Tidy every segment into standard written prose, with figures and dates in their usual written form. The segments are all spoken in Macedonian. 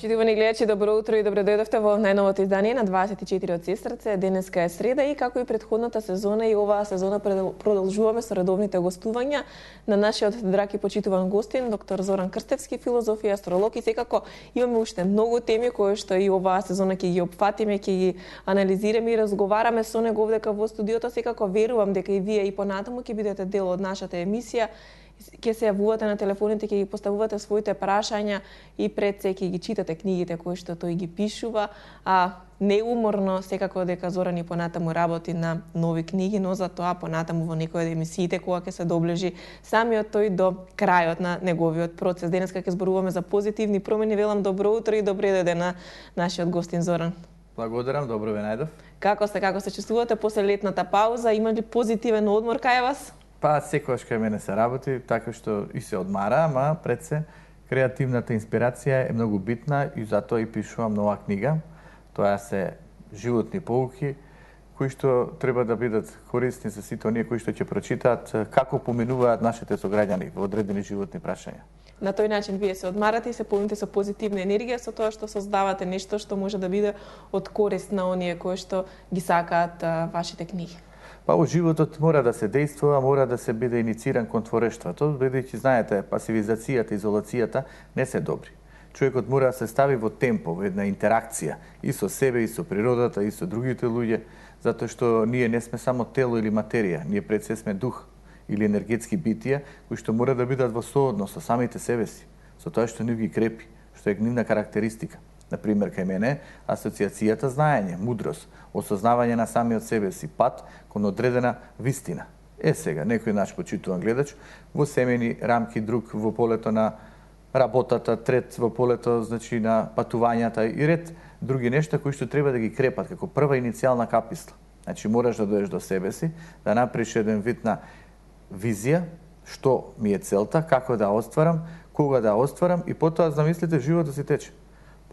Почитувани гледачи, добро утро и добро дојдовте во најновото издание на 24 од Сестрце. Денеска е среда и како и претходната сезона и оваа сезона продолжуваме со редовните гостувања на нашиот драг и почитуван гостин, доктор Зоран Крстевски, филозоф и астролог. И секако имаме уште многу теми кои што и оваа сезона ќе ги опфатиме, ќе ги анализираме и разговараме со него овдека во студиото. Секако верувам дека и вие и понатаму ќе бидете дел од нашата емисија. Ќе се јавувате на телефоните, ќе ги поставувате своите прашања и пред се ќе ги читате книгите кои што тој ги пишува, а неуморно секако дека Зоран и понатаму работи на нови книги, но за тоа понатаму во некои од емисиите кога ќе се доближи самиот тој до крајот на неговиот процес. Денеска ќе зборуваме за позитивни промени. Велам добро утро и добре дојде на нашиот гостин Зоран. Благодарам, добро ве најдов. Како се чувствувате после летната пауза? Има ли позитивен одмор кај вас? Па секогаш кај мене се работи, така што и се одмара, ама пред се креативната инспирација е многу битна и затоа и пишувам нова книга. Тоа се животни поуки кои што треба да бидат корисни за сите оние кои што ќе прочитаат како поминуваат нашите сограѓани во одредени животни прашања. На тој начин вие се одмарате и се полните со позитивна енергија со тоа што создавате нешто што може да биде од корист на оние кои што ги сакаат вашите книги. Па во животот мора да се действува, мора да се биде инициран кон творештвото, бидејќи знаете, пасивизацијата, изолацијата не се добри. Човекот мора да се стави во темпо, во една интеракција и со себе, и со природата, и со другите луѓе, затоа што ние не сме само тело или материја, ние пред се сме дух или енергетски битија, кои што мора да бидат во сооднос со самите себе си, со тоа што ни ги крепи, што е нивна карактеристика. Например, кај мене асоциацијата знаење, мудрост, осознавање на самиот себе си, пат кон одредена вистина. Сега, некој наш почитуван гледач, во семејни рамки, друг во полето на работата, трет во полето, значи, на патувањата и ред други нешта кои што треба да ги крепат како прва иницијална каписла. Значи, мораш да дојдеш до себе си, да направиш еден вид на визија, што ми е целта, како да остварам, кога да остварам и потоа замислите животот си тече.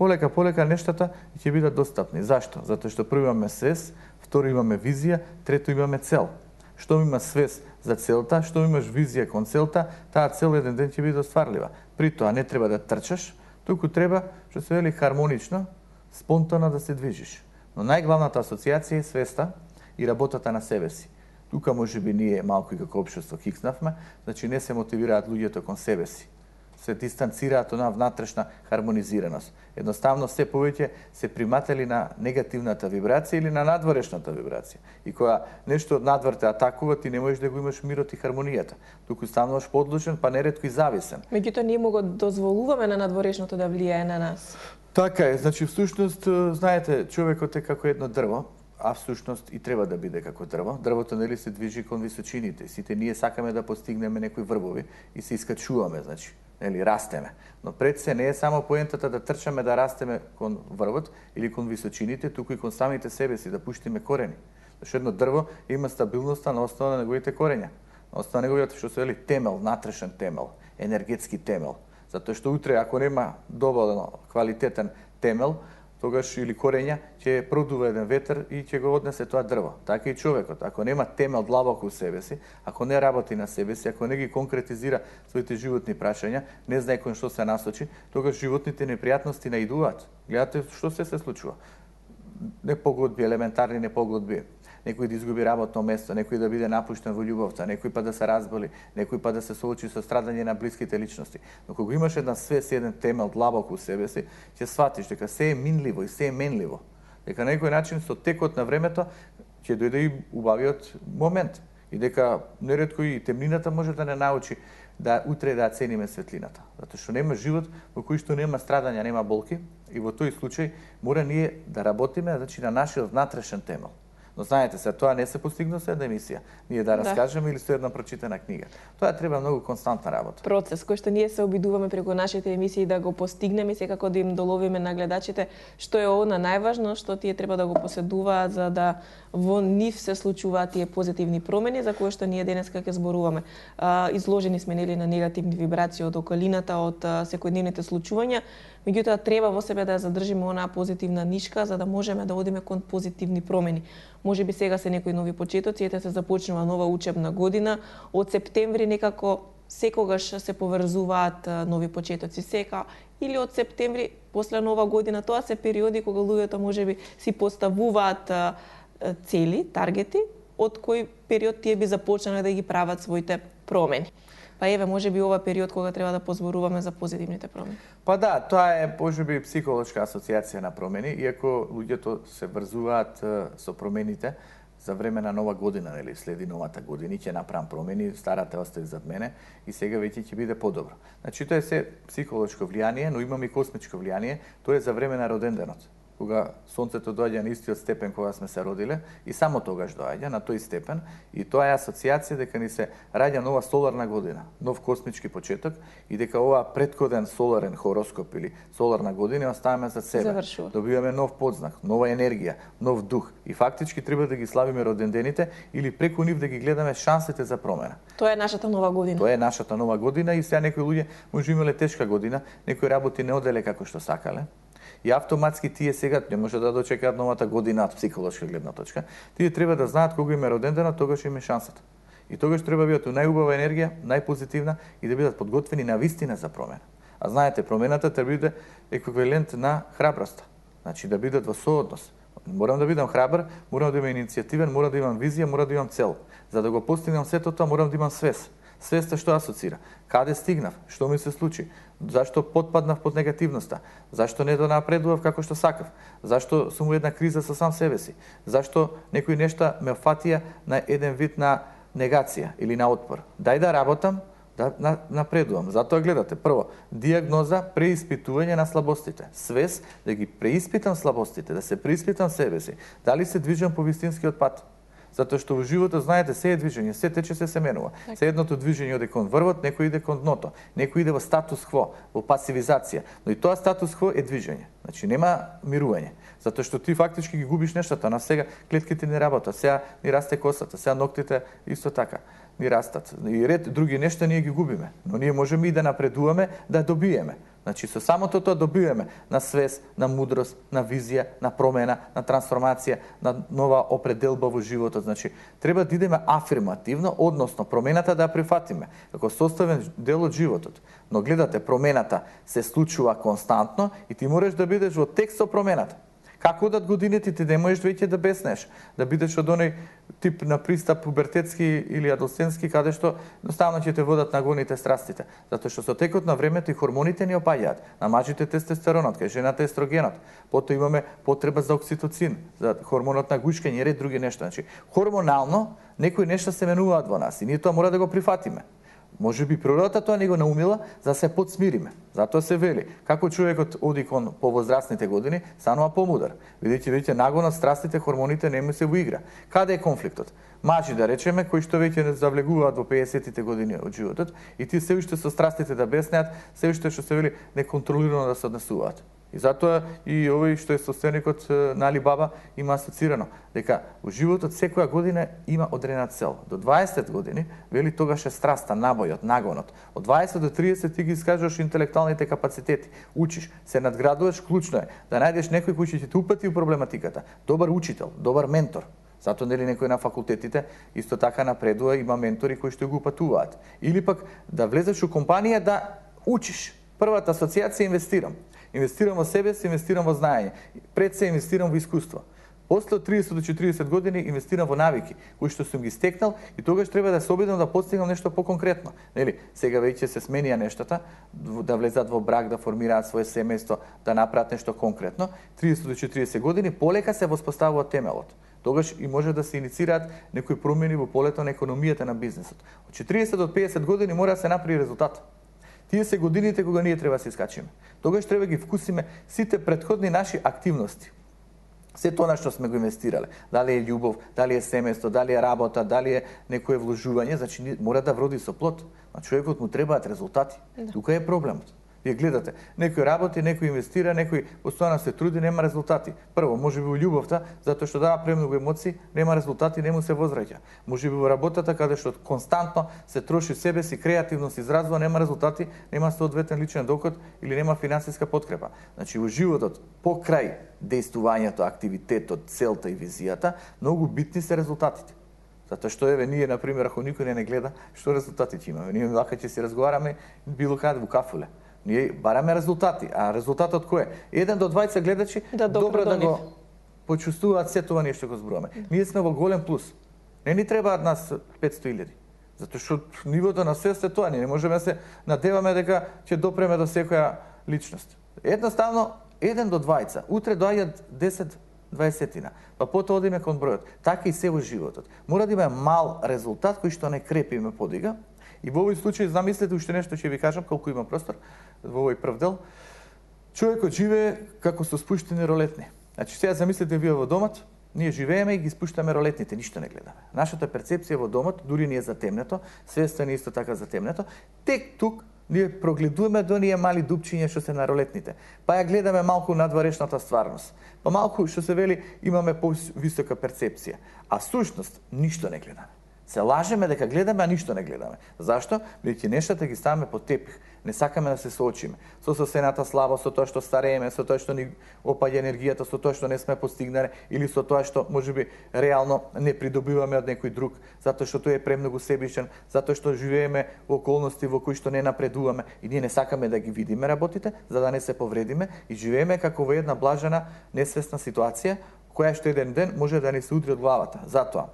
Полека нештата ќе бидат достапни. Зашто? Затоа што прво имаме свес, второ имаме визија, трето имаме цел. Што има свес за целта, што имаш визија кон целта, таа цел еден ден ќе биде остварлива. При тоа не треба да трчаш, туку треба, што се вели, хармонично, спонтано да се движиш. Но најглавната асоциација е свеста и работата на себе си. Тука можеби ние малку и како општество кикнавме, значи не се мотивираат луѓето кон себе си. Се дистанцираат онаа внатрешна хармонизираност. Едноставно се повеќе се приматели на негативната вибрација или на надворешната вибрација. И кога нешто од надвор те атакува, ти не можеш да го имаш мирот и хармонијата. Туку стануваш подлучен, па неретко и зависен. Меѓутоа ние му го дозволуваме на надворешното да влијае на нас. Така е, значи всушност, знаете, човекот е како едно дрво, а всушност и треба да биде како дрво. Дрвото нели се движи кон височините. Сите ние сакаме да постигнеме некои врвови и се искачуваме, значи, нели растеме. Но пред се не е само поентата да трчаме да растеме кон врвот или кон височините, туку и кон самите себе си да пуштиме корени. Зашто едно дрво има стабилноста на основа на неговите корења. На основа на неговиот, што се вели, темел, натрешен темел, енергетски темел. Затоа што утре ако нема доволно квалитетен темел, тогаш или корења ќе продува еден ветер и ќе го однесе тоа дрво. Така и човекот, ако нема темел длабоко у себе си, ако не работи на себе си, ако не ги конкретизира своите животни прашања, не знае кон што се насочи, тогаш животните непријатности наидуваат. Гледате што се случува. Непогодби, елементарни непогодби. Некој да изгуби работно место, некој да биде напуштен во љубовта, некој па да се разболи, некој па да се соочи со страдање на блиските личности. Но кога имаш една свес, еден темел длабоко у себе си, ќе сватиш дека се е минливо и се е менливо. Дека на некој начин со текот на времето ќе дојде и убавиот момент. И дека неретко и темнината може да не научи да утре да цениме светлината. Затоа што нема живот во кој што нема страдања, нема болки и во тој случај мора ние да работиме, значи на нашиот внатрешен темел. Но знаете се, тоа не се постигна со една емисија. Ние да раскажеме или со една прочитана книга. Тоа треба многу константна работа. Процес кој што ние се обидуваме преку нашите емисии да го постигнеме и секако да им доловиме на гледачите што е она најважно, што тие треба да го поседуваат за да во нив се случуваат тие позитивни промени за кои што ние денеска ќе зборуваме. Изложени сме нели на негативни вибрации од околината, од секојдневните случувања, меѓутоа треба во себе да задржиме онаа позитивна нишка за да можеме да одиме кон позитивни промени. Можеби сега се некои нови почетоци, ете се започнува нова учебна година, од септември некако секогаш се поврзуваат нови почетоци. Сега или од септември после нова година. Тоа се периоди кога луѓето можеби си поставуваат цели, таргети, од кој период тие би започнале да ги прават своите промени. Па еве, можеби ова период кога треба да позборуваме за позитивните промени. Па да, тоа е можеби психолошка асоциација на промени, иако луѓето се врзуваат со промените за време на нова година, нели, следи новата година, ќе направам промени, старата остави зад мене и сега веќе ќе биде подобро. Значи тоа е се психолошко влијание, но имаме и космичко влијание, тоа е за време на роденденот. Кога сонцето доаѓа на истиот степен кога сме се родиле и само тогаш доаѓа на тој степен и тоа е асоциација дека ни се раѓа нова соларна година, нов космички почеток и дека ова претходен соларен хороскоп или соларна година оставаме за себе. Завршува. Добиваме нов подзнак, нова енергија, нов дух и фактички треба да ги славиме родендените или преку нив да ги гледаме шансите за промена. Тоа е нашата нова година. Тоа е нашата нова година и сега некои луѓе може имале тешка година, некои работи не оделе како што сакале. И автоматски тие сега не може да дочекаат новата година од психолошка гледна точка. Тие треба да знаат кога им е роденденот, тогаш им е шансата. И тогаш треба бидат у најубава енергија, најпозитивна и да бидат подготвени на вистина за промена. А знаете, промената треба биде еквивалент на храброста. Значи да бидат во сооднос. Морам да бидам храбар, морам да имам иницијативен, морам да имам визија, морам да имам цел. За да го постигнам сето тоа, морам да имам свест. Свеста што асоцира? Каде стигнав? Што ми се случи? Зашто потпаднав под негативноста? Зашто не напредував како што сакав? Зашто сум во една криза со сам себе си? Зашто некои нешта ме фатија на еден вид на негација или на отпор? Дај да работам, да напредувам. Затоа гледате, прво, диагноза, преиспитување на слабостите. Свест да ги преиспитам слабостите, да се преиспитам себе си. Дали се движам по вистинскиот пат? Затоа што во животот, знаете, се е движење, се тече, се менува. Се едното движење оде кон врвот, некој иде кон дното, некој иде во статус кво, во пасивизација. Но и тоа статус кво е движење. Значи нема мирување. Затоа што ти фактички ги губиш нештата, на сега клетките не работат, сега ни расте косата, сега ноктите исто така ни растат. И ред други нешта ние ги губиме, но ние можеме и да напредуваме, да добиеме. Значи со самото тоа добиваме на свест, на мудрост, на визија, на промена, на трансформација, на нова определба во животот. Значи треба да идеме афирмативно, односно промената да ја прифатиме како составен дел од животот. Но гледате, промената се случува константно и ти мораш да бидеш во текст со промената. Како одат годините, ти не можеш веќе да беснеш, да бидеш од оној тип на пристап пубертетски или адолесцентски, каде што едноставно ќе те водат на гоните страстите. Затоа што со текот на времето и хормоните ни опаѓаат. На мажите тестостеронот, кај жената естрогенот. Потоа имаме потреба за окситоцин, за хормонот на гушкање и ред други нешта. Значи, хормонално некои нешта се менуваат во нас и ние тоа мора да го прифатиме. Може би природата тоа не го наумила за да се подсмириме. Затоа се вели, како човекот оди кон повозрастните години, станува помудар. Видите, нагонот, страстите, хормоните не му се во игра. Каде е конфликтот? Мажи, да речеме, кои што веќе не завлегуваат во 50-тите години од животот и тие се уште со страстите да беснеат, се уште што се вели неконтролирано да се однесуваат. И затоа и овој што е состојаникот на Али Баба има асоцирано дека во животот секоја година има одредена цел. До 20 години вели тогаш е страста, набојот, нагонот. Од 20 до 30 ти ги искажуваш интелектуалните капацитети, учиш, се надградуваш, клучно е да најдеш некој кој ќе те упати во проблематиката, добар учител, добар ментор. Затоа нели некој на факултетите исто така напредува, има ментори кои што го упатуваат. Или пак да влезеш у компанија да учиш. Првата асоциација инвестирам. Инвестирам во себе си, инвестирам во знаење. Пред се инвестирам во искуство. После од 30 до 40 години инвестирам во навики, кои што сум ги стекнал и тогаш треба да се обидам да постигнам нешто поконкретно. Нели, сега веќе се сменија нештата, да влезат во брак, да формираат свое семејство, да направат нешто конкретно. 30 до 40 години полека се воспоставува темелот. Тогаш и може да се иницираат некои промени во полето на економијата на бизнисот. Од 40 до 50 години мора да се направи резултат. Тие се годините кога ние треба да се искачиме. Тогаш треба ги вкусиме сите претходни наши активности. Се тоа на што сме го инвестирале. Дали е љубов, дали е семејство, дали е работа, дали е некое вложување, значи мора да вроди со плод. На човекот му требаат резултати. Тука е проблемот. Вие гледате, некој работи, некој инвестира, некој постојано се труди, нема резултати. Прво, можеби во љубовта, затоа што дава премногу емоции, нема резултати, не му се возвраќа. Можеби во работата, каде што константно се троши себе си, креативност изразвува, нема резултати, нема соодветен личен доход или нема финансиска подкрепа. Значи во животот, покрај дејствувањето, активитетот, целта и визијата, многу битни се резултатите. Затоа што еве ние на пример ако никој не гледа, што резултати ќе имаме? Ние вака ќе си разговараме било каде во кафуле. Ние бараме резултати, а резултатот кој е? 1 до 20 гледачи добро да го почувствуваат се тоа нешто го зборуваме. Ние сме во голем плюс. Не ни требаат нас 500.000. Затоа што нивото на свест е тоа, ние не можеме да се надеваме дека ќе допреме до секоја личност. Едноставно 1 до 20. Утре доаѓаат 10-20, па потоа одиме кон бројот. Така и се во животот. Мора да има мал резултат кој што не крепи и ме подига. И во овој случај замислете уште нешто ќе ви кажам колку има простор во овој прв дел. Човекот живее како со спуштени ролетни. Значи сега замислете вие во домот, ние живееме и ги спуштаме ролетните, ништо не гледаме. Нашата перцепција во домот, дури ни е затемнето, свеста ни исто така затемнето, тек тук ние прогледуваме до ние мали дупчиња што се на ролетните. Па ја гледаме малку надворешната стварност. Па малку што се вели имаме повисока перцепција, а сушност ништо не гледаме. Се лажеме дека гледаме, а ништо не гледаме. Зашто? Бидејќи нештата ги ставаме под тепих. Не сакаме да се соочиме со соседната слабост, со тоа што старееме, со тоа што ни опаѓа енергијата, со тоа што не сме постигнале или со тоа што можеби реално не придобиваме од некој друг, затоа што тој е премногу себичен, затоа што живееме во околности во кои што не напредуваме и ние не сакаме да ги видиме работите за да не се повредиме и живееме како во една блажена несвесна ситуација која што еден ден може да ни се удри од главата. Затоа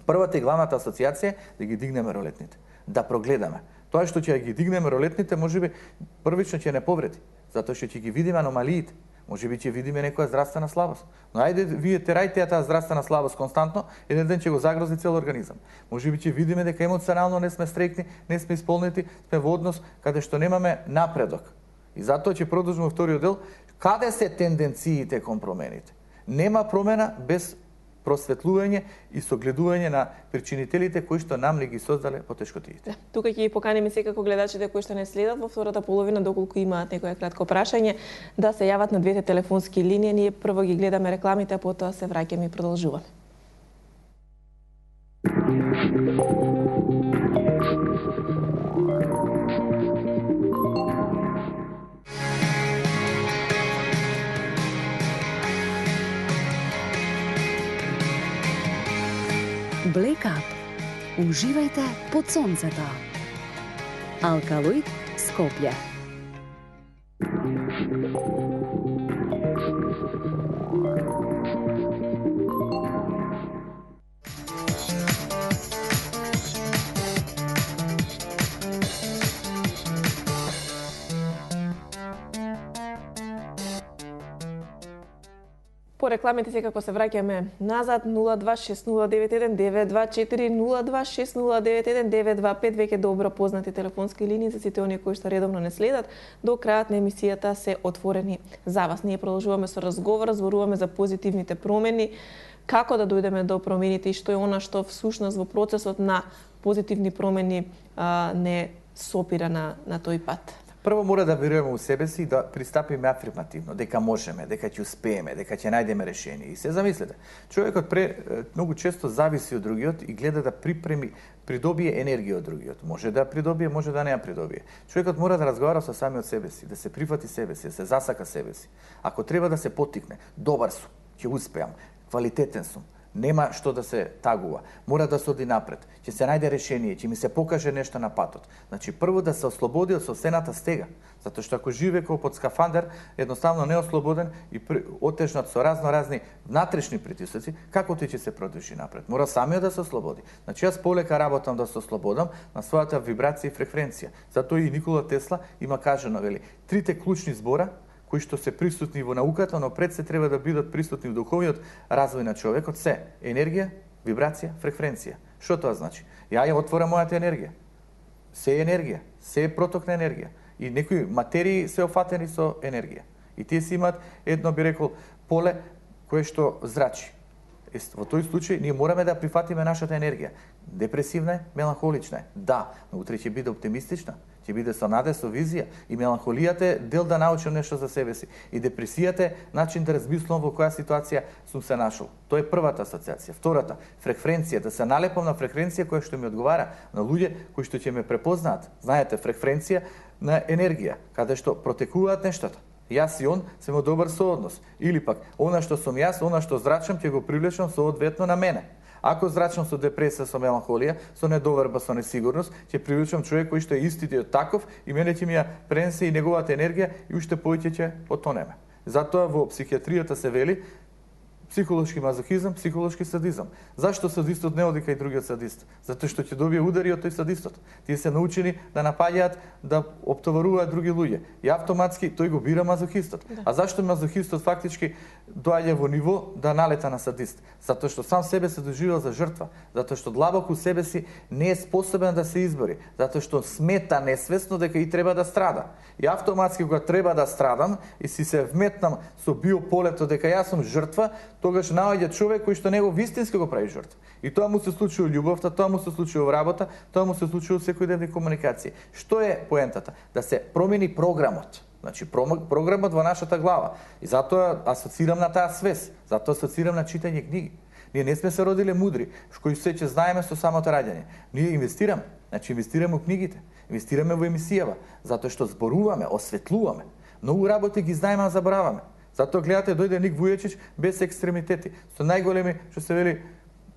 првата и главната асоциација е да ги дигнеме ролетните, да прогледаме. Тоа што ќе ги дигнеме ролетните, можеби првично ќе не повреди, затоа што ќе ги видиме аномалиите, можеби ќе видиме некоја здравствена слабост. Но ајде вие терајте таа здравствена слабост константно, еден ден ќе го загрози цел организам. Можеби ќе видиме дека емоционално не сме стрекни, не сме исполнети, сме во однос каде што немаме напредок. И затоа ќе продолжиме вториот дел, каде се тенденциите кон промените. Нема промена без просветлување и согледување на причинителите кои што нам не ги создале потешкотиите. Тука ќе ги поканеме секако гледачите кои што не следат во втората половина, доколку имаат некоја кратко прашање, да се јават на двете телефонски линии. Ние прво ги гледаме рекламите, а потоа се враќаме и продолжуваме. Black Up. Уживајте под сонцето. Алкалоид Скопје. По рекламите секако се враќаме назад 026091924 026091925 веќе добро познати телефонски линии за сите оние кои што редовно не следат. До крајот на емисијата се отворени за вас. Ние продолжуваме со разговор, зборуваме за позитивните промени, како да дојдеме до промените и што е она што всушност во процесот на позитивни промени не сопира на тој пат. Прво мора да веруваме у себе си и да пристапиме афирмативно, дека можеме, дека ќе успееме, дека ќе најдеме решение. И се замислете, човекот многу често зависи од другиот и гледа да придобие енергија од другиот. Може да придобие, може да не ја придобие. Човекот мора да разговара со самиот себе си, да се прифати себе си, да се засака себе си. Ако треба да се поттикне, добар сум, ќе успеам, квалитетен сум, нема што да се тагува. Мора да се оди напред. Ќе се најде решение, ќе ми се покаже нешто на патот. Значи прво да се ослободи од собствената стега, затоа што ако живее како под скафандер, едноставно неослободен и отежнат со разни внатрешни притисоци, како тој ќе се продвижи напред? Мора самиот да се ослободи. Значи јас полека работам да се ослободам на својата вибрација и фреквенција. Затоа и Никола Тесла има кажано, вели, трите клучни збора кои што се присутни во науката, но пред се треба да бидат присутни во духовниот развој на човекот, се енергија, вибрација, фреквенција. Што тоа значи? Ја отворам мојата енергија. Се е енергија, се е проток на енергија. И некои материи се офатени со енергија. И тие си имаат едно, би рекол, поле кое што зрачи. Во тој случај ние мораме да прифатиме нашата енергија. Депресивна е, меланхолична е. Да, но утре ќе биде оптимистична, ќе биде со наде, со визија. И меланхолијата е дел да научам нешто за себе си. И депресијата е начин да размислам во која ситуација сум се нашол. Тоа е првата асоциација. Втората, фреквенција, да се налепам на фреквенција која што ми одговара, на луѓе кои што ќе ме препознаат. Знаете, фреквенција на енергија, каде што протекуваат нештата. Јас и он сме во добар сооднос. Или пак, она што сум јас, она што зрачам, ќе го привлечам соодветно на мене. Ако зрачам со депресија, со меланхолија, со недоверба, со несигурност, ќе привлечам човек кој што е истите таков и мене ќе ми ја пренесе и неговата енергија и уште повеќе ќе потонеме. Затоа во психијатријата се вели психолошки мазохизам, психолошки садизам. Зашто садистот не оди кај другиот садист? Затоа што ќе добие удари од тој садистот. Тие се научени да напаѓаат, да оптоваруваат други луѓе. И автоматски тој го бира мазохистот. Да. А зашто мазохистот фактички доаѓа во ниво да налета на садист? Затоа што сам себе се доживел за жртва. Затоа што длабоко себе си не е способен да се избори. Затоа што смета несвесно дека и треба да страда. И автоматски кога треба да страдам и си се вметнам со биополето дека јас сум жртва, тогаш наоѓа човек кој што него вистински го прави жртва. И тоа му се случува љубовта, тоа му се случува во работа, тоа му се случува во секојдневни комуникации. Што е поентата? Да се промени програмот. Значи програмот во нашата глава. И затоа асоцирам на таа свест, затоа асоцирам на читање книги. Ние не сме се родиле мудри, кои се ќе знаеме со самото раѓање. Ние инвестираме, значи инвестираме во книгите, инвестираме во емисијава, затоа што зборуваме, осветлуваме. Многу работи ги знаеме, а забораваме. Затоа гледате дојде Ник Вујачич без екстремитети, со најголеми што се вели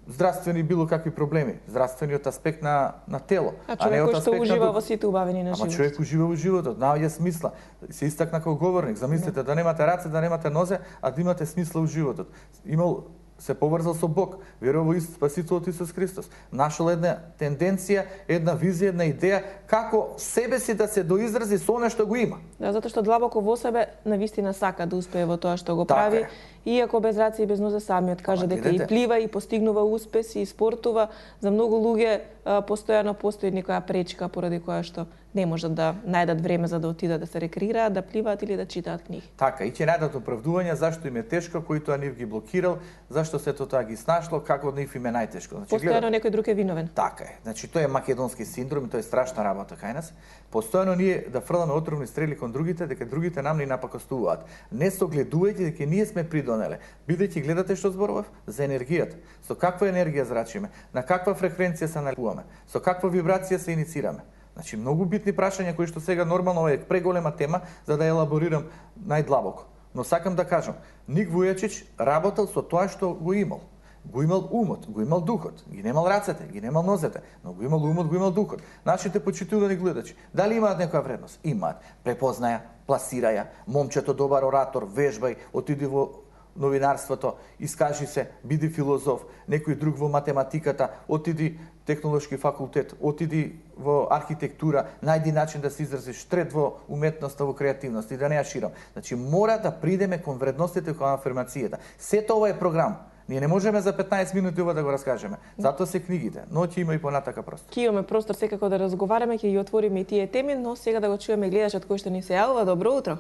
здравствени било какви проблеми, здравствениот аспект на тело, а не од аспект на ужива во сите убавини на животот. Ама човек ужива во животот, наоѓа смисла. Се истакна како говорник, замислете да немате раце, да немате нозе, а да имате смисла во животот. Имал се поврзал со Бог, верува во Спасителот Исус Христос. Нашол една тенденција, една визија, една идеја како себе си да се доизрази со она што го има. Да, затоа што длабоко во себе навистина сака да успее во тоа што го прави, иако без раце и без нозе самиот каже дека и плива и постигнува успеси и спортува, за многу луѓе постојано постои некоја пречка поради која што не можат да најдат време за да отидат да се рекреираат, да пливаат или да читаат книги. Така, и ќе најдат оправдувања зашто им е тешко, кој тоа нив ги блокирал, зашто сето тоа ги снашло, како од нив им е најтешко. Значи, постојано некој друг е виновен. Така е. Значи тоа е македонски синдром и тоа е страшна работа кај нас. Постојано ние да фрламе отровни стрели кон другите, дека другите нам ни напакостуваат. Не согледувајте дека ние сме придонеле. Бидејќи гледате што зборував за енергијата. Со каква енергија зрачиме, на каква фреквенција се налипуваме, со каква вибрација се иницираме. Значи, многу битни прашања кои што сега нормално е преголема тема за да елаборирам најдлабоко. Но сакам да кажам, Ник Вујачич работел со тоа што го имал. Го имал умот, го имал духот, ги немал рацете, ги немал нозете, но го имал умот, го имал духот. Нашите почитувани гледачи, дали имаат некоја вредност? Имаат. Препознаја, пласираја, момчето добар оратор, вежбај, отиди во новинарството, искажи се, биди филозоф, некој друг во математиката, отиди технолошки факултет, отиди во архитектура, најди начин да се изразиш, трет во уметноста, во креативност и да не ја ширам. Значи, мора да придеме кон вредностите, кон афирмацијата. Сето ова е програм. Ние не можеме за 15 минути ова да го раскажеме. Затоа се книгите, но ќе има и понатака простор. Ќе имаме простор секако да разговараме, ќе ги отвориме и тие теми, но сега да го чуеме гледачот кој што ни се јавува. Добро утро.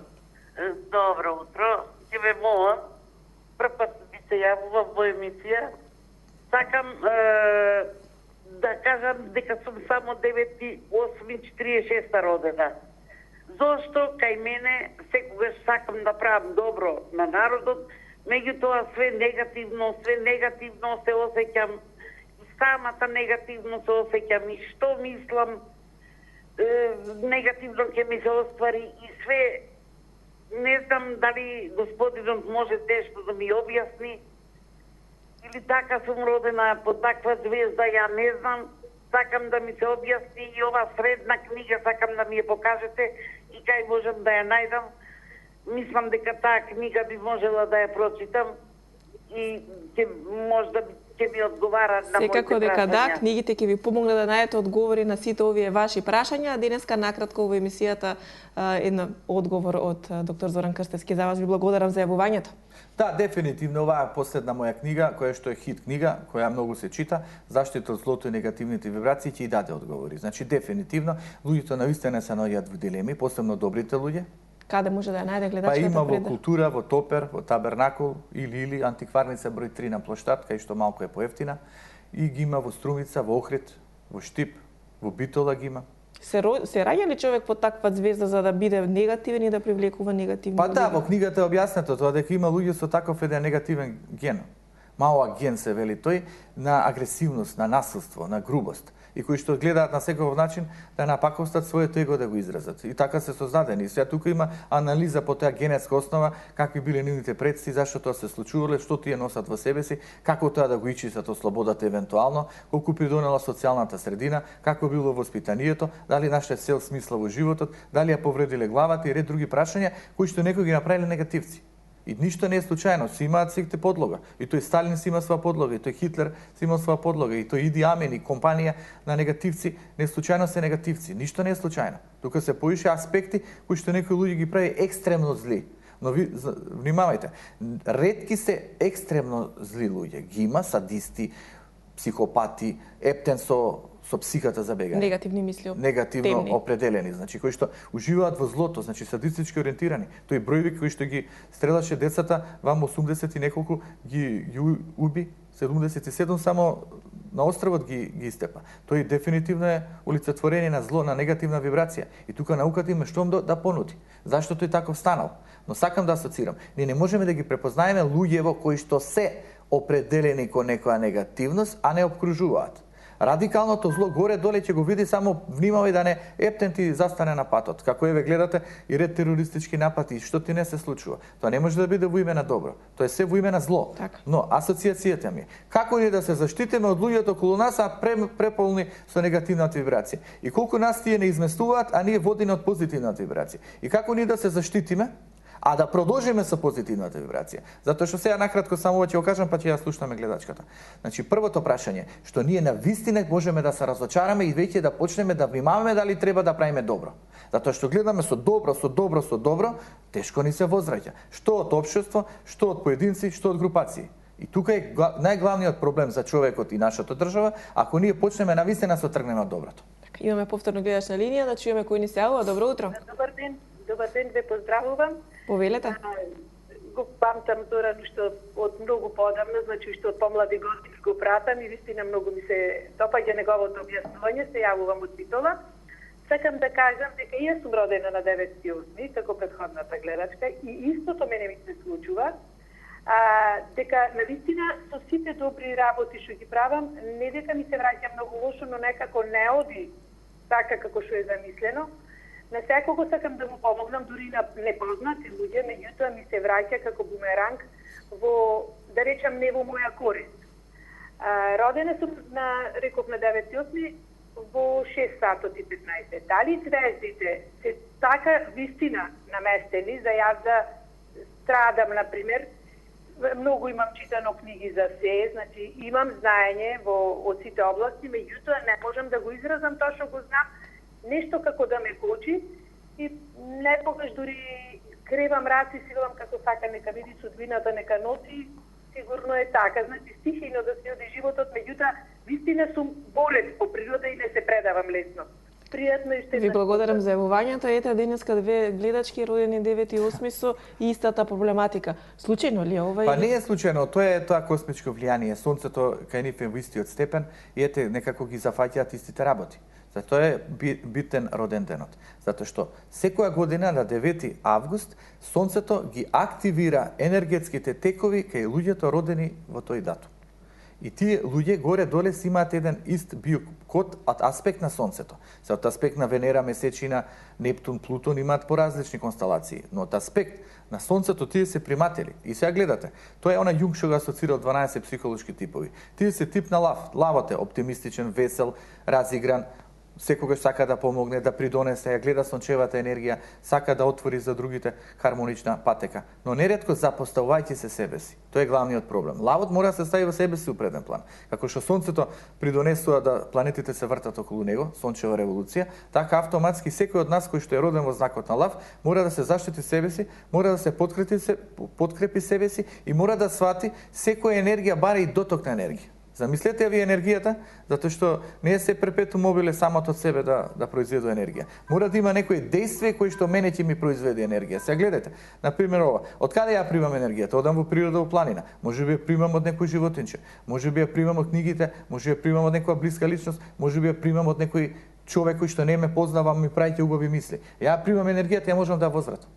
Добро утро. Ќе ве молам, прв пат би се јавувам во емисија. Сакам да кажам дека сум само 9.8.46 родена. Зошто кај мене секогаш сакам да правам добро на народот, меѓутоа све негативно се осеќам, самата негативно се осеќам и што мислам негативно ќе ми се оствари и све. Не знам дали господинот може нешто да ми објасни или така сум родена под таква звезда, ја не знам. Сакам да ми се објасни и ова средна книга сакам да ми ја покажете и кај можам да ја најдам. Мислам дека таа книга би можела да ја прочитам и можда ќе ми одговара на моите прашања. Секако дека да, книгите ќе ви помогне да најдете одговори на сите овие ваши прашања. Денеска накратко во емисијата една одговор од доктор Зоран Крстевски. За вас ви благодарам за јавувањето. Да, дефинитивно оваа е последна моја книга, која што е хит книга, која многу се чита, Заштита од злото и негативните вибрации, ќе и даде одговори. Значи дефинитивно луѓето навистина се наоѓаат во дилеми, посебно добрите луѓе. Каде може да ја најде гледачката? Па има во Култура, во Топер, во Табернакул или антикварница број 3 на Плоштад, кај што малку е поевтина, и ги има во Струмица, во Охрид, во Штип, во Битола ги има. Се раѓа ли човек под таква звезда за да биде негативен и да привлекува негативни? Па да, во книгата е објаснето тоа дека има луѓе со таков еден негативен ген. Мала ген се вели тој, на агресивност, на насилство, на грубост. и кои што гледаат на секој начин да напакостат своето его да го изразат. И така се создадени. Сега тука има анализа по таа генетска основа, какви биле нивните предци, зашто тоа се случувале, што тие носат во себе си, како тоа да го ичистат од слободата евентуално, колку придонела социјалната средина, како било воспитанието, дали наште цел смисла во животот, дали ја повредиле главата и ред други прашања кои што некои ги направиле негативци. И ништо не е случајно, си имаат сите подлога. И тој Сталин си има своја подлога, и тој Хитлер си има своја подлога, и тој Иди Амин и компанија на негативци, не случајно се негативци. Ништо не е случајно. Тука се поише аспекти кои што некои луѓе ги прави екстремно зли. Но ви внимавајте, ретки се екстремно зли луѓе. Ги има садисти, психопати, ептен со психата забегање. Негативни мисли. Негативно темни. определени, значи кои што уживаат во злото, значи садистички ориентирани. Тој Бројвик кој што ги стрелаше децата, вам 80 и неколку ги уби, 77 само на островот ги истепа. Тој дефинитивно е олицетворение на зло, на негативна вибрација. И тука науката има што да понуди. Зашто тој таков станал? Но сакам да асоцирам. Ние не можеме да ги препознаеме луѓево кои што се определени кон некоја негативност, а не обкружуваат. Радикалното зло горе-доле ќе го види, само внимавај да не ептен ти застане на патот. Како еве гледате и ред терористички напади, што ти не се случува. Тоа не може да биде во име на добро. Тоа е се во име на зло. Така. Но асоциацијата ми е, како ние да се заштитиме од луѓето околу нас, а преполни со негативната вибрација. И колку нас тие не изместуваат, а ние водиме од позитивната вибрација. И како ние да се заштитиме, а да продолжиме со позитивната вибрација. Затоа што сега накратко само ова ќе го кажам, па ќе ја слушнеме гледачката. Значи, првото прашање, што ние на вистина можеме да се разочараме и веќе да почнеме да внимаваме дали треба да правиме добро. Затоа што гледаме со добро, тешко ни се возвраќа. Што од општество, што од поединци, што од групации. И тука е најглавниот проблем за човекот и нашата држава, ако ние почнеме на вистина се тргнеме од доброто. Имаме повторно гледачна линија, да чуеме кој ни се јавува. Добро утро. Добар ден, ве поздравувам. Повелете. Го памтам Зоран што од многу подамна, значи што од помлади години го пратам и вистина многу ми се допаѓа неговото објаснување, се јавувам од Битола. Сакам да кажам дека и јас сум родена на 9.8, како претходната гледачка, и истото мене ми се случува. Дека навистина со сите добри работи што ги правам, не дека ми се враќа многу лошо, но некако не оди така како што е замислено. На секого сакам да му помогнам, дури на непознати луѓе, меѓутоа ми се враќа како бумеранг во, да речам, не во моја корист. Родена сум реков на 9.8 во 6 сатот и 15. Дали звездите се така вистина наместени за јас да страдам, например, многу имам читано книги за се, значи имам знаење од сите области, меѓутоа не можам да го изразам тоа што го знам, нешто како да ме кочи и некогаш дури кревам раци, си велам како сака нека види судбината, нека носи, сигурно е така, значи стихино да се оди животот, меѓутоа вистина сум болен по природа и не се предавам лесно. Пријатно и што Ви благодарам за јавувањето. Ете денеска две гледачки родени 9 и 8 со истата проблематика. Случајно ли е ова? Па не е случајно, тоа е тоа космичко влијание. Сонцето кај нив е во истиот степен и ете некако ги зафаќаат истите работи. Затоа е битен роден денот. Затоа што секоја година на 9 август Сонцето ги активира енергетските текови кај луѓето родени во тој датум. И тие луѓе горе-доле си имаат еден ист биокод од аспект на Сонцето. Се од аспект на Венера, Месечина, Нептун, Плутон имаат поразлични констелации, но од аспект на Сонцето тие се приматели. И сега гледате, тоа е она Јунг што го асоцира 12 психолошки типови. Тие се тип на лав. Лавот е оптимистичен, весел, разигран, секогаш сака да помогне, да придонесе, ја гледа сончевата енергија, сака да отвори за другите хармонична патека, но неретко запоставувајќи се себе си. Тоа е главниот проблем. Лавот мора да се стави во себе си у преден план. Како што Сонцето придонесува да планетите се вртат околу него, сончева револуција, така автоматски секој од нас кој што е роден во знакот на лав, мора да се заштити себе си, мора да се подкрепи себе си и мора да свати секоја енергија бара и доток на енергија. Замислете ја ви енергијата, затоа што не е се перпетум мобиле самото од себе да произведе енергија. Мора да има некој дејство кој што мене ќе ми произведе енергија. Сега гледате, на пример ова, од каде ја примам енергијата? Одам во природа, во планина. Може би ја примам од некој животинче, може би ја примам од книгите, може би ја примам од некоја блиска личност, може би ја примам од некој човек кој што не ме познава, ми праќа убави мисли. Ја примам енергијата, ја можам да ја возвратам.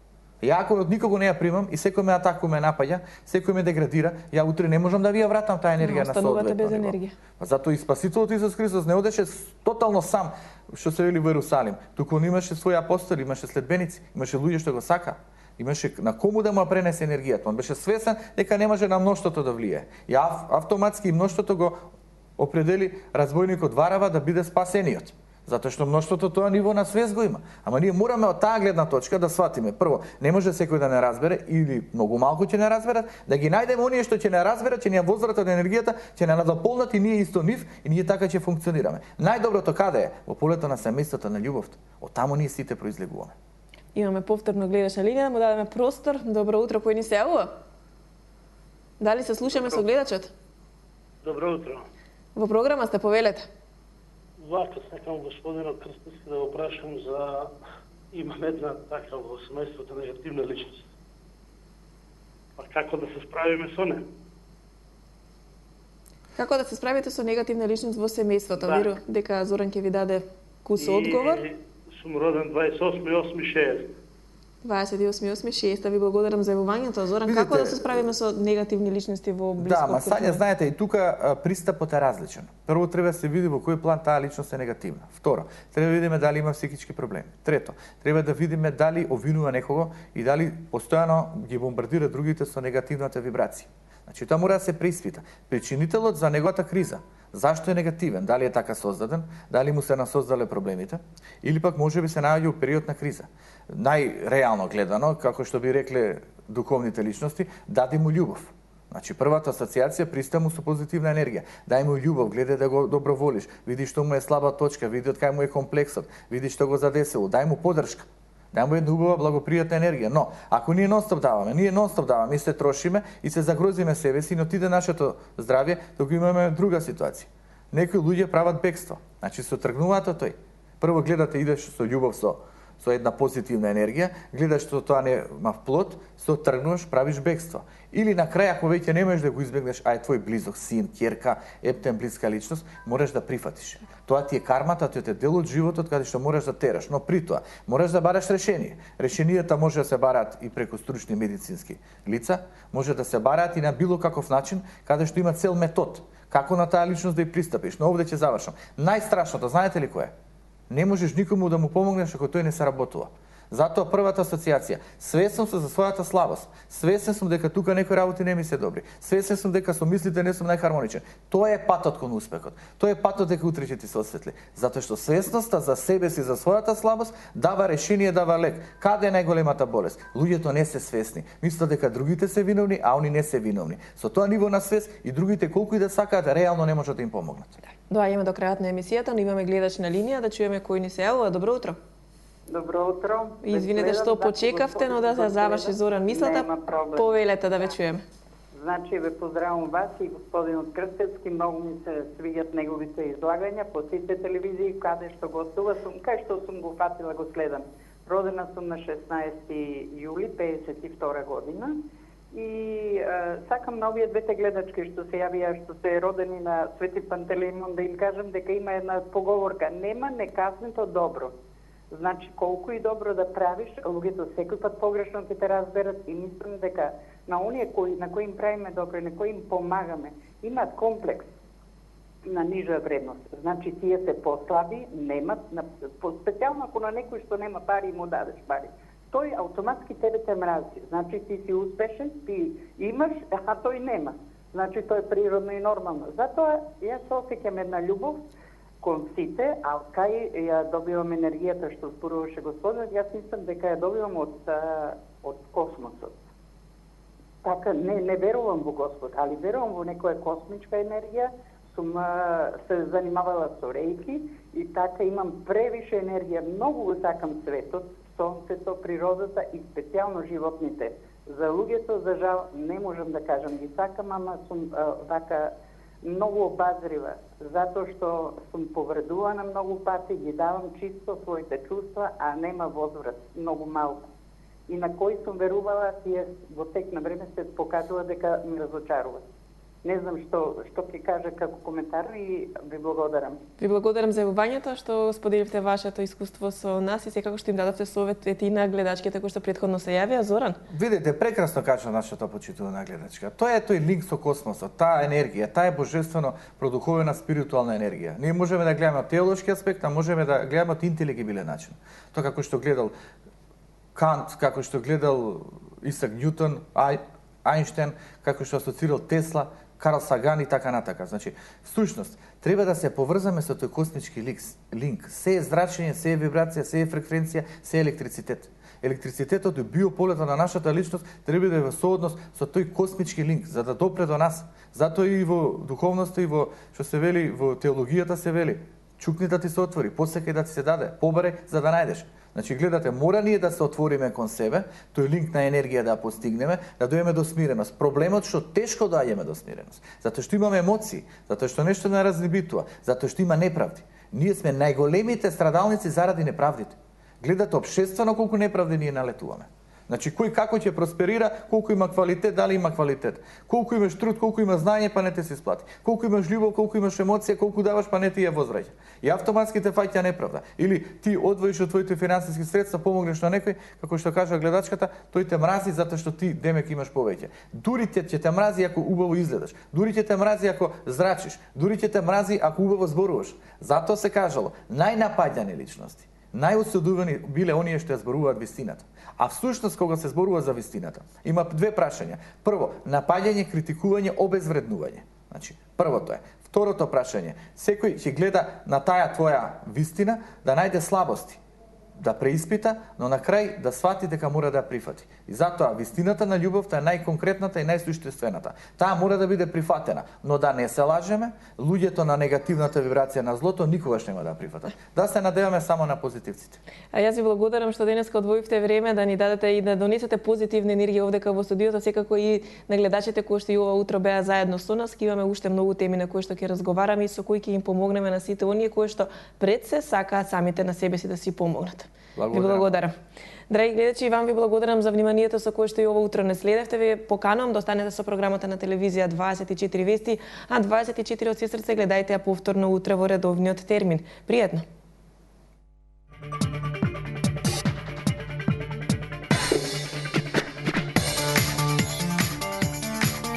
Ја ако од никого не ја примам и секој ме атакува, ме напаѓа, секој ме деградира, ја утре не можам да ви ја вратам таа енергија на останувате без соодветно ниво. енергија. Затоа и Спасителот Исус Христос не одеше тотално сам, што се вели во Ерусалим. Туку он имаше своји апостоли, имаше следбеници, имаше луѓе што го сака. Имаше на кому да му пренесе енергијата. Он беше свесен дека не може на мноштвото да влие. И автоматски мноштвото го определи разбойникот Варава да биде спасениот. Затоа што мноштвото тоа ниво на свест го има. Ама ние мораме од таа гледна точка да сватиме. Прво, не може секој да не разбере или многу малку ќе не разберат, да ги најдеме оние што ќе не разберат, ќе ни ја возвратат енергијата, ќе не надополнат и ние исто нив и ние така ќе функционираме. Најдоброто каде е? Во полето на семејството на љубовта. Од таму ние сите произлегуваме. Имаме повторно гледачна линија, му дадеме простор. Добро утро, кој ни се јавува? Дали се слушаме со гледачот? Добро утро. Во програма сте, повелете. Вака сакам господинот Крстовски да го прашам за имам една така во семејството негативна личност. Па како да се справиме со неа? Како да се справите со негативна личност во семејството? Да. Веру дека Зоран ќе ви даде кус одговор. Сум роден 28.8.60. 28.8.6. Ви благодарам за јавувањето. Зоран, Видите, како да се справиме со негативни личности во близко Да, ма окружение? саѓа знаете и тука пристапот е различен. Прво треба да се види во кој план таа личност е негативна. Второ, треба да видиме дали има психички проблеми. Трето, треба да видиме дали обвинува некого и дали постојано ги бомбардира другите со негативната вибрација. Значи тоа мора да се преиспита. Причинителот за неговата криза. Зашто е негативен? Дали е така создаден? Дали му се насоздале проблемите? Или пак можеби се наоѓа у период на криза? Најреално гледано, како што би рекле духовните личности, дади му љубов. Значи првата асоциација пристап му со позитивна енергија. Дај му љубов, гледај да го доброволиш, види што му е слаба точка, види од кај му е комплексот, види што го задесило, дај му подршка. Дај му една убава благопријатна енергија. Но ако ние нонстоп даваме и се трошиме и се загрозиме себе си, но отиде нашето здравје, тогаш имаме друга ситуација. Некои луѓе прават бегство. Значи се тргнуваат од тој. Прво гледате идеш со љубов со една позитивна енергија, гледаш што тоа не ма плод, се тргнуваш, правиш бегство. Или на крај, ако веќе не можеш да го избегнеш, а е твој близок син, ќерка, ептен блиска личност, можеш да прифатиш. Тоа ти е кармата, тоа ти е дел од животот каде што можеш да тераш, но при тоа можеш да бараш решение. Решенијата може да се бараат и преку стручни медицински лица, може да се бараат и на било каков начин, каде што има цел метод како на таа личност да ја пристапиш. Но овде ќе завршам. Најстрашното, знаете ли кое е? Не можеш никому да му помогнеш ако тој не се работува. Затоа првата асоциација. Свесен сум за својата слабост. Свесен сум дека тука некои работи не ми се добри. Свесен сум дека со мислите не сум најхармоничен. Тоа е патот кон успехот. Тоа е патот дека утре ќе ти се осветли. Затоа што свесноста за себе си, за својата слабост, дава решение, дава лек. Каде е најголемата болест? Луѓето не се свесни. Мислат дека другите се виновни, а они не се виновни. Со тоа ниво на свест и другите колку и да сакаат, реално не можат да им помогнат. Доаѓаме до крајот на емисијата, но имаме гледачна линија да чуеме кој ни се јавува. Добро утро. Добро утро. Извинете што почекавте, но да се заврши Зоран мислата. Повелете да ве чуеме. Значи ве поздравувам вас и господинот Крстевски, многу ми се свиѓат неговите излагања по сите телевизии каде што гостува сум, кај што сум го фатила го следам. Родена сум на 16 јули 52 година и сакам на овие двете гледачки што се јавија, што се родени на Свети Пантелеймон, да им кажам дека има една поговорка: нема неказнето добро. Значи, колку и добро да правиш, луѓето секој пат погрешно ќе те разберат и мислам дека на оние на кои им правиме добро, на кои им помагаме, имаат комплекс на нижа вредност. Значи, тие се послаби, немат, специјално ако на некој што нема пари му дадеш пари. Тој автоматски тебе те мрази. Значи, ти си успешен, ти имаш, а тој нема. Значи, тоа е природно и нормално. Затоа, јас се осеќам една љубов кон сите, а од кај ја добивам енергијата што зборуваше господинот, јас мислам дека ја добивам од космосот. Така, не верувам во Господ, али верувам во некоја космичка енергија, сум се занимавала со рејки и така имам превише енергија, многу го сакам светот, сонцето, природата и специјално животните. За луѓето, за жал, не можам да кажам ги сакам, ама сум вака многу обазрива, затоа што сум повредувана многу пати, ги давам чисто своите чувства, а нема возврат, многу малку. И на кои сум верувала, тие во тек на време се покажува дека ме разочаруваат. Не знам што ќе кажа како коментар и ви благодарам. Ви благодарам за јавувањето, што споделивте вашето искуство со нас и секако што им дадовте совет и на гледачките кои што претходно се јавија. Зоран? Видите, прекрасно кажа нашата почитувана гледачка. Тоа е тој линк со космосот, таа енергија, таа е божествено продуховена спиритуална енергија. Ние можеме да гледаме од теолошки аспект, а можеме да гледаме од интелигибилен начин. Тоа како што гледал Кант, како што гледал Исак Њутон, Ајнштен, како што асоцирал Тесла, Карл Саган и така натака. Значи, всушност, треба да се поврзаме со тој космички линк. Се е зрачење, се е вибрација, се е фреквенција, се е електрицитет. Електрицитетот и биополето на нашата личност треба да е во сооднос со тој космички линк, за да допре до нас. Затоа и во духовноста и во што се вели во теологијата се вели: чукни да ти се отвори, посекај да ти се даде, побарај за да најдеш. Значи, гледате, мора ние да се отвориме кон себе, тој линк на енергија да постигнеме, да дојдеме до смиреност. Проблемот што тешко доаѓаме до смиреност, затоа што имаме емоции, затоа што нешто не разлибитува, затоа што има неправди. Ние сме најголемите страдалници заради неправдите. Гледате општествено колку неправди ние налетуваме. Значи, кој како ќе просперира, колку има квалитет, дали има квалитет. Колку имаш труд, колку има знање, па не те се исплати. Колку имаш љубов, колку имаш емоција, колку даваш, па не ти ја возвраќа. И автоматски те фаќа неправда. Или ти одвоиш од твоите финансиски средства, помогнеш на некој, како што кажа гледачката, тој те мрази затоа што ти демек имаш повеќе. Дури ќе те мрази ако убаво изгледаш. Дури ќе те мрази ако зрачиш. Дури ќе те мрази ако убаво зборуваш. Затоа се кажало, најнапаѓани личности, најосудувани биле оние што ја зборуваат вистината. А всушност, кога се зборува за вистината, има две прашања. Прво, напаѓање, критикување, обезвреднување. Значи, првото е. Второто прашање, секој ќе гледа на таа твоја вистина да најде слабости, да преиспита, но на крај да свати дека мора да прифати. И затоа вистината на љубовта е најконкретната и најсуштествената. Таа мора да биде прифатена, но да не се лажеме, луѓето на негативната вибрација на злото никогаш нема да прифатат. Да се надеваме само на позитивците. А јас ви благодарам што денеска одвоивте време да ни дадете и да донесете позитивна енергија овдека во студиото, секако и на гледачите кои што и ова утро беа заедно со нас. Ке имаме уште многу теми на кои што ќе разговараме и со кои ќе им помогнеме на сите оние кои што пред се сакаат самите на себе си да си помогнат. Ви благодарам. Драги гледачи, и вам ви благодарам за вниманието со кое што и ова утро не следевте. Ви поканувам да останете со програмата на телевизија 24 вести, а 24 од Сестрце гледајте ја повторно утре во редовниот термин. Пријатно!